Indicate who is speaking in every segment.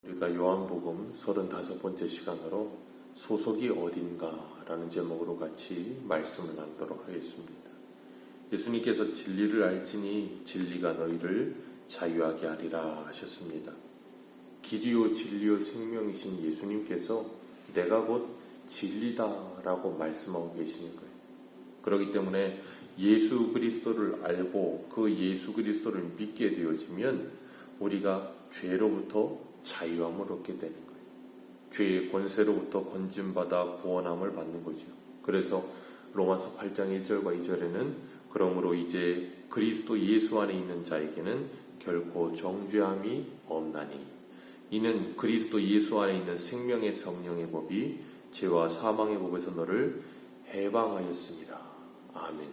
Speaker 1: 우리가 요한복음 35번째 시간으로 소속이 어딘가라는 제목으로 같이 말씀을 나누도록 하겠습니다. 예수님께서 진리를 알지니 진리가 너희를 자유하게 하리라 하셨습니다. 길이요 진리요 생명이신 예수님께서 내가 곧 진리다라고 말씀하고 계시는 거예요. 그렇기 때문에 예수 그리스도를 알고 그 예수 그리스도를 믿게 되어지면 우리가 죄로부터 자유함을 얻게 되는 거예요. 죄의 권세로부터 건짐받아 구원함을 받는 거죠. 그래서 로마서 8장 1절과 2절에는 그러므로 이제 그리스도 예수 안에 있는 자에게는 결코 정죄함이 없나니 이는 그리스도 예수 안에 있는 생명의 성령의 법이 죄와 사망의 법에서 너를 해방하였습니다. 아멘.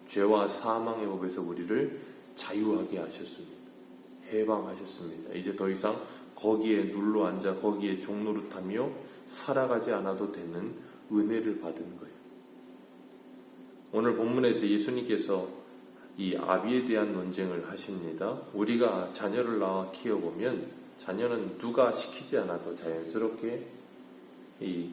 Speaker 1: 죄와 사망의 법에서 우리를 자유하게 하셨습니다. 해방하셨습니다. 이제 더 이상 거기에 눌러 앉아 거기에 종노릇하며 살아가지 않아도 되는 은혜를 받은 거예요. 오늘 본문에서 예수님께서 이 아비에 대한 논쟁을 하십니다. 우리가 자녀를 낳아 키워보면 자녀는 누가 시키지 않아도 자연스럽게 이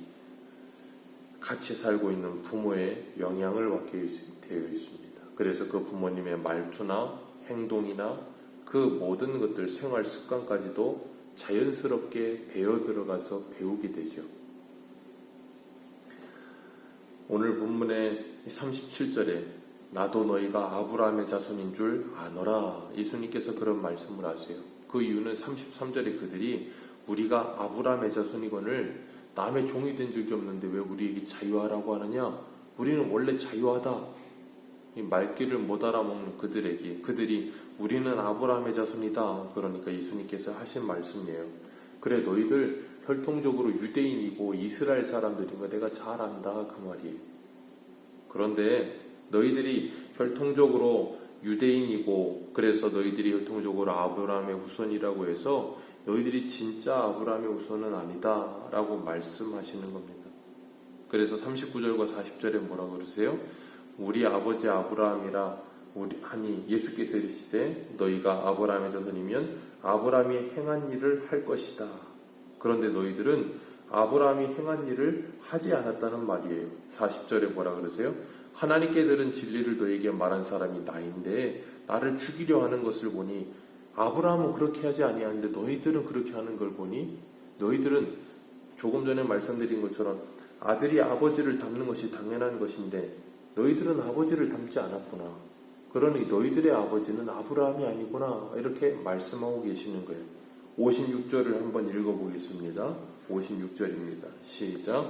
Speaker 1: 같이 살고 있는 부모의 영향을 받게 되어 있습니다. 그래서 그 부모님의 말투나 행동이나 그 모든 것들 생활 습관까지도 자연스럽게 배어 들어가서 배우게 되죠. 오늘 본문의 37절에 나도 너희가 아브라함의 자손인 줄 아노라 예수님께서 그런 말씀을 하세요. 그 이유는 33절에 그들이 우리가 아브라함의 자손이거늘 남의 종이 된 적이 없는데 왜 우리에게 자유하라고 하느냐? 우리는 원래 자유하다. 이 말귀를 못 알아먹는 그들에게 그들이 우리는 아브라함의 자손이다. 그러니까 예수님께서 하신 말씀이에요. 그래 너희들 혈통적으로 유대인이고 이스라엘 사람들인 거 내가 잘 안다 그 말이에요. 그런데 너희들이 혈통적으로 유대인이고 그래서 너희들이 혈통적으로 아브라함의 후손이라고 해서 너희들이 진짜 아브라함의 후손은 아니다 라고 말씀하시는 겁니다. 그래서 39절과 40절에 뭐라고 그러세요? 우리 아버지 아브라함이라 하니 예수께서 이르시되 너희가 아브라함의 자손이면 아브라함이 행한 일을 할 것이다. 그런데 너희들은 아브라함이 행한 일을 하지 않았다는 말이에요. 40절에 뭐라 그러세요? 하나님께 들은 진리를 너희에게 말한 사람이 나인데 나를 죽이려 하는 것을 보니 아브라함은 그렇게 하지 아니하는데 너희들은 그렇게 하는 걸 보니 너희들은 조금 전에 말씀드린 것처럼 아들이 아버지를 닮는 것이 당연한 것인데 너희들은 아버지를 닮지 않았구나. 그러니 너희들의 아버지는 아브라함이 아니구나. 이렇게 말씀하고 계시는 거예요. 56절을 한번 읽어보겠습니다. 56절입니다. 시작.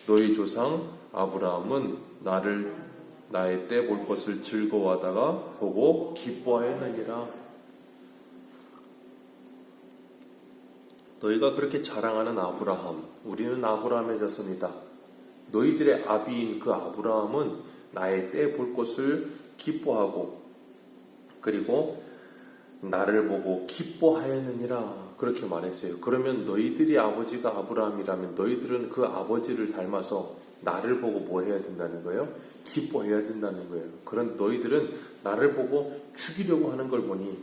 Speaker 1: 너희 조상 아브라함은 나의 때 볼 것을 즐거워하다가 보고 기뻐하였느니라. 너희가 그렇게 자랑하는 아브라함, 우리는 아브라함의 자손이다. 너희들의 아비인 그 아브라함은 나의 때 볼 것을 기뻐하고 그리고 나를 보고 기뻐하였느니라 그렇게 말했어요. 그러면 너희들이 아버지가 아브라함이라면 너희들은 그 아버지를 닮아서 나를 보고 뭐 해야 된다는 거예요? 기뻐해야 된다는 거예요. 그런 너희들은 나를 보고 죽이려고 하는 걸 보니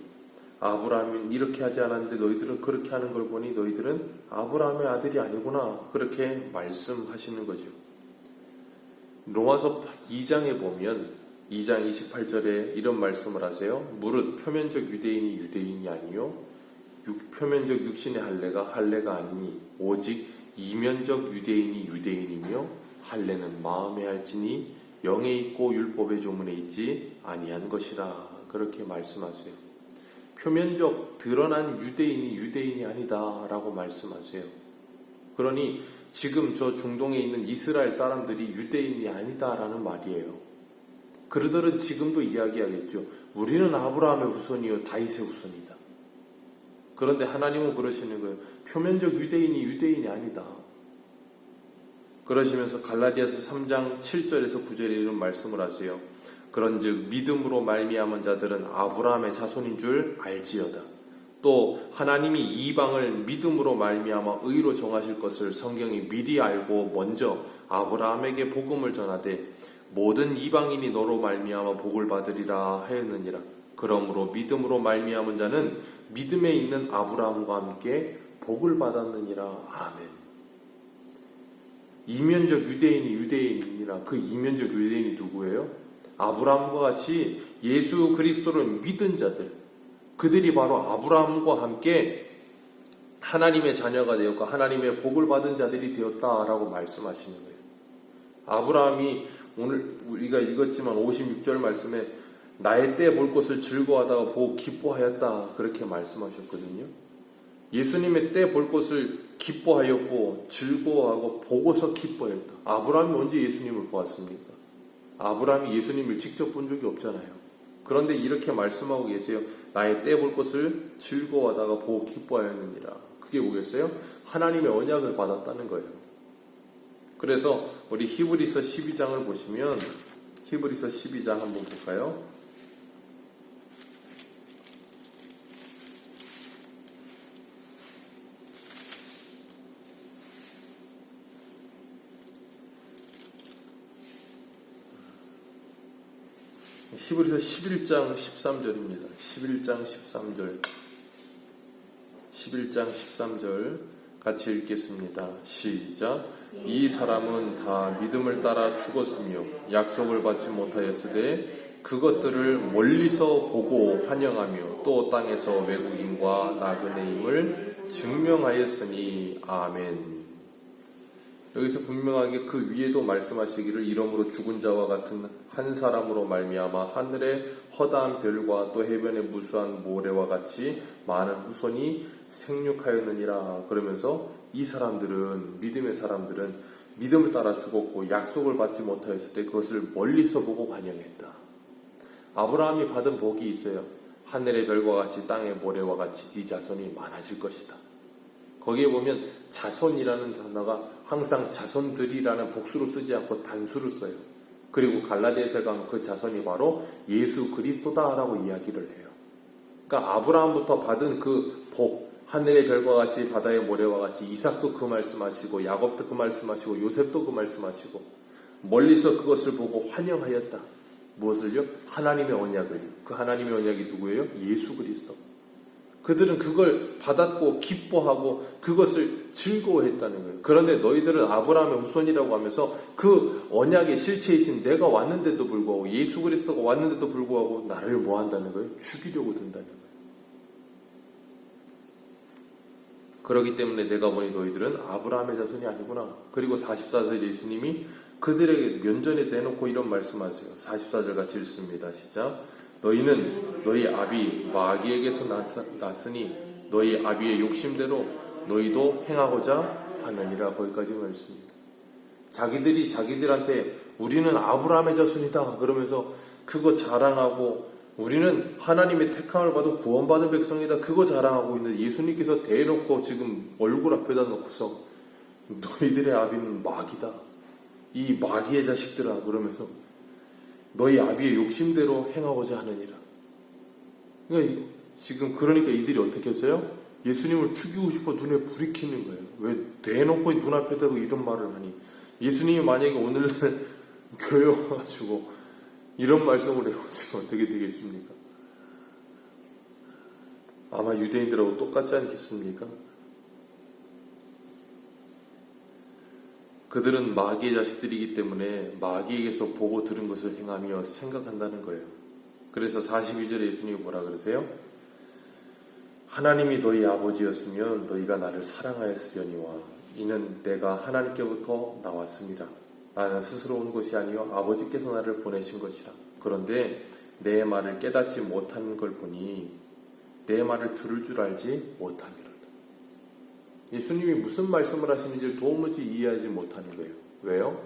Speaker 1: 아브라함은 이렇게 하지 않았는데 너희들은 그렇게 하는 걸 보니 너희들은 아브라함의 아들이 아니구나 그렇게 말씀하시는 거죠. 로마서 2장에 보면 2장 28절에 이런 말씀을 하세요. 무릇 표면적 유대인이 유대인이 아니요 표면적 육신의 할례가 아니니 오직 이면적 유대인이 유대인이며 할례는 마음에 할지니 영에 있고 율법의 조문에 있지 아니한 것이라 그렇게 말씀하세요. 표면적 드러난 유대인이 아니다 라고 말씀하세요. 그러니 지금 저 중동에 있는 이스라엘 사람들이 유대인이 아니다라는 말이에요. 그들은 지금도 이야기하겠죠. 우리는 아브라함의 후손이요 다윗의 후손이다. 그런데 하나님은 그러시는 거예요. 표면적 유대인이 아니다. 그러시면서 갈라디아서 3장 7절에서 9절에 이런 말씀을 하세요. 그런즉 믿음으로 말미암은 자들은 아브라함의 자손인 줄 알지어다. 또 하나님이 이방을 믿음으로 말미암아 의로 정하실 것을 성경이 미리 알고 먼저 아브라함에게 복음을 전하되 모든 이방인이 너로 말미암아 복을 받으리라 하였느니라. 그러므로 믿음으로 말미암은 자는 믿음에 있는 아브라함과 함께 복을 받았느니라. 아멘. 이면적 유대인이 유대인이라 그 이면적 유대인이 누구예요? 아브라함과 같이 예수 그리스도를 믿은 자들, 그들이 바로 아브라함과 함께 하나님의 자녀가 되었고 하나님의 복을 받은 자들이 되었다라고 말씀하시는 거예요. 아브라함이 오늘 우리가 읽었지만 56절 말씀에 나의 때 볼 것을 즐거워하다가 보고 기뻐하였다 그렇게 말씀하셨거든요. 예수님의 때 볼 것을 기뻐하였고 즐거워하고 보고서 기뻐했다. 아브라함이 언제 예수님을 보았습니까? 아브라함이 예수님을 직접 본 적이 없잖아요. 그런데 이렇게 말씀하고 계세요. 나의 때 볼 것을 즐거워하다가 보고 기뻐하였느니라. 그게 뭐겠어요? 하나님의 언약을 받았다는 거예요. 그래서 우리 히브리서 12장을 보시면 히브리서 12장 한번 볼까요? 히브리서 11장 13절입니다. 11장 13절. 11장 13절 같이 읽겠습니다. 시작. 이 사람은 다 믿음을 따라 죽었으며 약속을 받지 못하였으되 그것들을 멀리서 보고 환영하며 또 땅에서 외국인과 나그네임을 증명하였으니 아멘. 여기서 분명하게 그 위에도 말씀하시기를 이러므로 죽은 자와 같은 한 사람으로 말미암아 하늘의 허다한 별과 또 해변의 무수한 모래와 같이 많은 후손이 생육하였느니라. 그러면서 이 사람들은 믿음의 사람들은 믿음을 따라 죽었고 약속을 받지 못하였을 때 그것을 멀리서 보고 환영했다. 아브라함이 받은 복이 있어요. 하늘의 별과 같이 땅의 모래와 같이 네 자손이 많아질 것이다. 거기에 보면 자손이라는 단어가 항상 자손들이라는 복수로 쓰지 않고 단수로 써요. 그리고 갈라디아서에 가면 그 자손이 바로 예수 그리스도다라고 이야기를 해요. 그러니까 아브라함부터 받은 그 복, 하늘의 별과 같이 바다의 모래와 같이 이삭도 그 말씀하시고 야곱도 그 말씀하시고 요셉도 그 말씀하시고 멀리서 그것을 보고 환영하였다. 무엇을요? 하나님의 언약을요. 그 하나님의 언약이 누구예요? 예수 그리스도. 그들은 그걸 받았고 기뻐하고 그것을 즐거워했다는 거예요. 그런데 너희들은 아브라함의 후손이라고 하면서 그 언약의 실체이신 내가 왔는데도 불구하고 예수 그리스도가 왔는데도 불구하고 나를 뭐 한다는 거예요? 죽이려고 든다는 거예요. 그렇기 때문에 내가 보니 너희들은 아브라함의 자손이 아니구나. 그리고 44절 예수님이 그들에게 면전에 내놓고 이런 말씀하세요. 44절 같이 읽습니다. 시작. 너희는 너희 아비 마귀에게서 났으니 너희 아비의 욕심대로 너희도 행하고자 하느니라. 거기까지 말씀입니다. 자기들이 자기들한테 우리는 아브라함의 자손이다 그러면서 그거 자랑하고 우리는 하나님의 택함을 받아 구원받은 백성이다 그거 자랑하고 있는데 예수님께서 대놓고 지금 얼굴 앞에다 놓고서 너희들의 아비는 마귀다. 이 마귀의 자식들아 그러면서 너희 아비의 욕심대로 행하고자 하느니라. 그러니까 지금 그러니까 이들이 어떻게 했어요? 예수님을 죽이고 싶어 눈에 불이 켜는 거예요. 왜 대놓고 눈앞에 대고 이런 말을 하니? 예수님이 만약에 오늘날 교회 와가지고 이런 말씀을 해보시면 어떻게 되겠습니까? 아마 유대인들하고 똑같지 않겠습니까? 그들은 마귀의 자식들이기 때문에 마귀에게서 보고 들은 것을 행하며 생각한다는 거예요. 그래서 42절에 예수님이 뭐라 그러세요? 하나님이 너희 아버지였으면 너희가 나를 사랑하였으려니와 이는 내가 하나님께부터 나왔습니다. 나는 스스로 온 것이 아니요 아버지께서 나를 보내신 것이라. 그런데 내 말을 깨닫지 못한 걸 보니 내 말을 들을 줄 알지 못함이라. 예수님이 무슨 말씀을 하시는지를 도무지 이해하지 못하는 거예요. 왜요?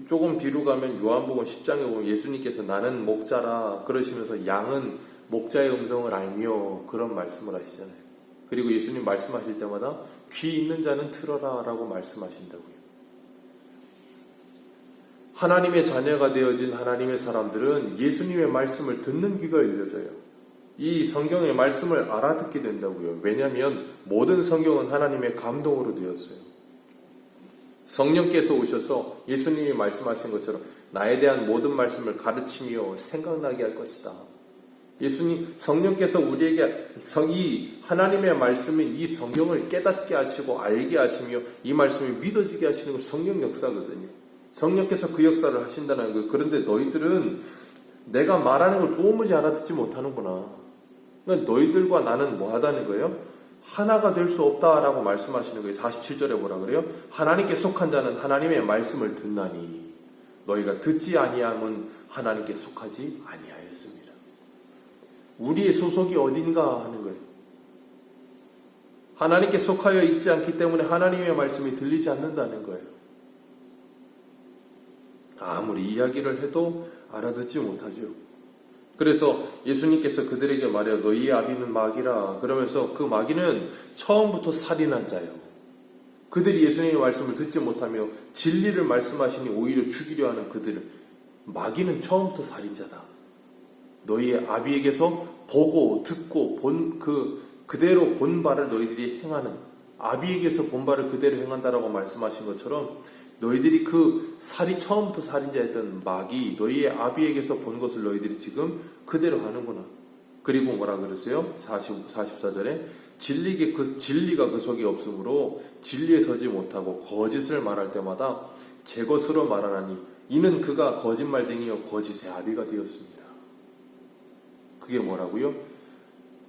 Speaker 1: 조금 뒤로 가면 요한복음 10장에 보면 예수님께서 나는 목자라 그러시면서 양은 목자의 음성을 알며 그런 말씀을 하시잖아요. 그리고 예수님 말씀하실 때마다 귀 있는 자는 들어라 라고 말씀하신다고요. 하나님의 자녀가 되어진 하나님의 사람들은 예수님의 말씀을 듣는 귀가 열려져요. 이 성경의 말씀을 알아듣게 된다고요. 왜냐하면 모든 성경은 하나님의 감동으로 되었어요. 성령께서 오셔서 예수님이 말씀하신 것처럼 나에 대한 모든 말씀을 가르치며 생각나게 할 것이다. 예수님 성령께서 우리에게 이 하나님의 말씀인 이 성경을 깨닫게 하시고 알게 하시며 이 말씀이 믿어지게 하시는 건 성령 역사거든요. 성령께서 그 역사를 하신다는 거예요. 그런데 너희들은 내가 말하는 걸 도무지 알아듣지 못하는구나. 그러니까 너희들과 나는 뭐 하다는 거예요? 하나가 될 수 없다라고 말씀하시는 거예요. 47절에 뭐라 그래요? 하나님께 속한 자는 하나님의 말씀을 듣나니 너희가 듣지 아니함은 하나님께 속하지 아니하였습니다. 우리의 소속이 어딘가 하는 거예요. 하나님께 속하여 있지 않기 때문에 하나님의 말씀이 들리지 않는다는 거예요. 아무리 이야기를 해도 알아듣지 못하죠. 그래서 예수님께서 그들에게 말해요. 너희의 아비는 마귀라. 그러면서 그 마귀는 처음부터 살인한 자예요. 그들이 예수님의 말씀을 듣지 못하며 진리를 말씀하시니 오히려 죽이려 하는 그들을, 마귀는 처음부터 살인자다. 너희의 아비에게서 보고 듣고 그대로 본 바를 너희들이 행하는, 아비에게서 본 바를 그대로 행한다라고 말씀하신 것처럼 너희들이 그 처음부터 살인자였던 마귀, 너희의 아비에게서 본 것을 너희들이 지금 그대로 하는구나. 그리고 뭐라 그랬어요? 44절에 진리가 그 속에 없으므로 진리에 서지 못하고 거짓을 말할 때마다 제 것으로 말하나니 이는 그가 거짓말쟁이요 거짓의 아비가 되었습니다. 그게 뭐라고요?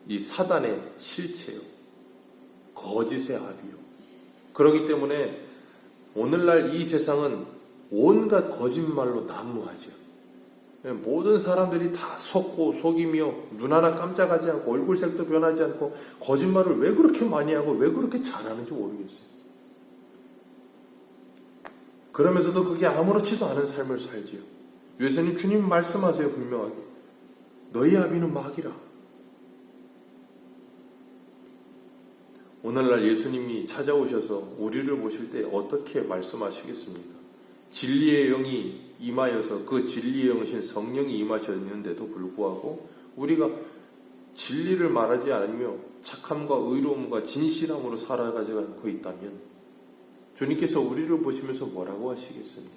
Speaker 1: 이 사단의 실체요. 거짓의 아비요. 그렇기 때문에 오늘날 이 세상은 온갖 거짓말로 난무하죠. 모든 사람들이 다 속고 속이며 눈 하나 깜짝하지 않고 얼굴색도 변하지 않고 거짓말을 왜 그렇게 많이 하고 왜 그렇게 잘하는지 모르겠어요. 그러면서도 그게 아무렇지도 않은 삶을 살지요. 예수님 주님 말씀하세요. 분명하게 너희 아비는 마귀라. 오늘날 예수님이 찾아오셔서 우리를 보실 때 어떻게 말씀하시겠습니까? 진리의 영이 임하여서 그 진리의 영이신 성령이 임하셨는데도 불구하고 우리가 진리를 말하지 않으며 착함과 의로움과 진실함으로 살아가지 않고 있다면 주님께서 우리를 보시면서 뭐라고 하시겠습니까?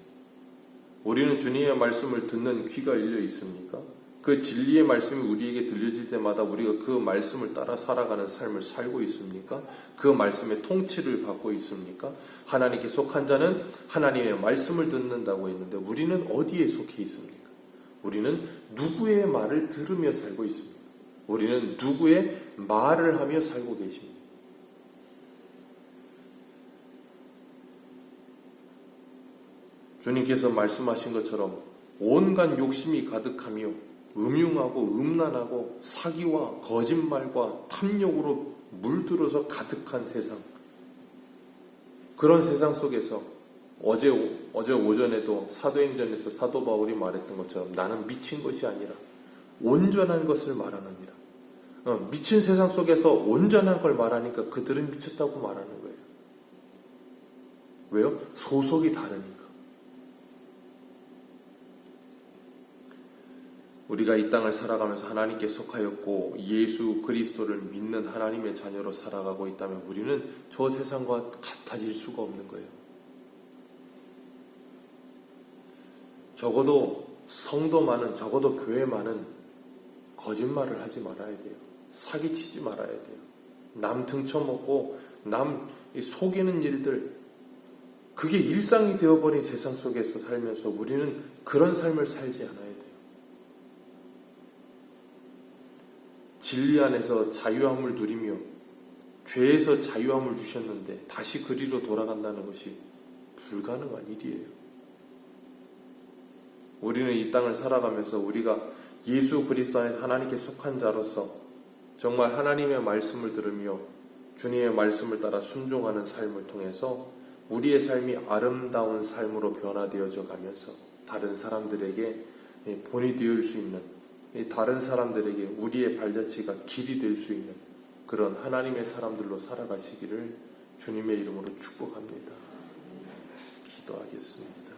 Speaker 1: 우리는 주님의 말씀을 듣는 귀가 열려 있습니까? 그 진리의 말씀이 우리에게 들려질 때마다 우리가 그 말씀을 따라 살아가는 삶을 살고 있습니까? 그 말씀의 통치를 받고 있습니까? 하나님께 속한 자는 하나님의 말씀을 듣는다고 했는데 우리는 어디에 속해 있습니까? 우리는 누구의 말을 들으며 살고 있습니까? 우리는 누구의 말을 하며 살고 계십니까? 주님께서 말씀하신 것처럼 온갖 욕심이 가득하며 음흉하고 음란하고 사기와 거짓말과 탐욕으로 물들어서 가득한 세상, 그런 세상 속에서 어제 오전에도 사도행전에서 사도 바울이 말했던 것처럼 나는 미친 것이 아니라 온전한 것을 말하느니라. 미친 세상 속에서 온전한 걸 말하니까 그들은 미쳤다고 말하는 거예요. 왜요? 소속이 다르니까. 우리가 이 땅을 살아가면서 하나님께 속하였고 예수 그리스도를 믿는 하나님의 자녀로 살아가고 있다면 우리는 저 세상과 같아질 수가 없는 거예요. 적어도 성도만은, 적어도 교회만은 거짓말을 하지 말아야 돼요. 사기치지 말아야 돼요. 남 등쳐먹고 남 속이는 일들, 그게 일상이 되어버린 세상 속에서 살면서 우리는 그런 삶을 살지 않아야 돼요. 진리 안에서 자유함을 누리며 죄에서 자유함을 주셨는데 다시 그리로 돌아간다는 것이 불가능한 일이에요. 우리는 이 땅을 살아가면서 우리가 예수 그리스도 안에서 하나님께 속한 자로서 정말 하나님의 말씀을 들으며 주님의 말씀을 따라 순종하는 삶을 통해서 우리의 삶이 아름다운 삶으로 변화되어져 가면서 다른 사람들에게 본이 되어 수 있는, 다른 사람들에게 우리의 발자취가 길이 될 수 있는 그런 하나님의 사람들로 살아가시기를 주님의 이름으로 축복합니다. 기도하겠습니다.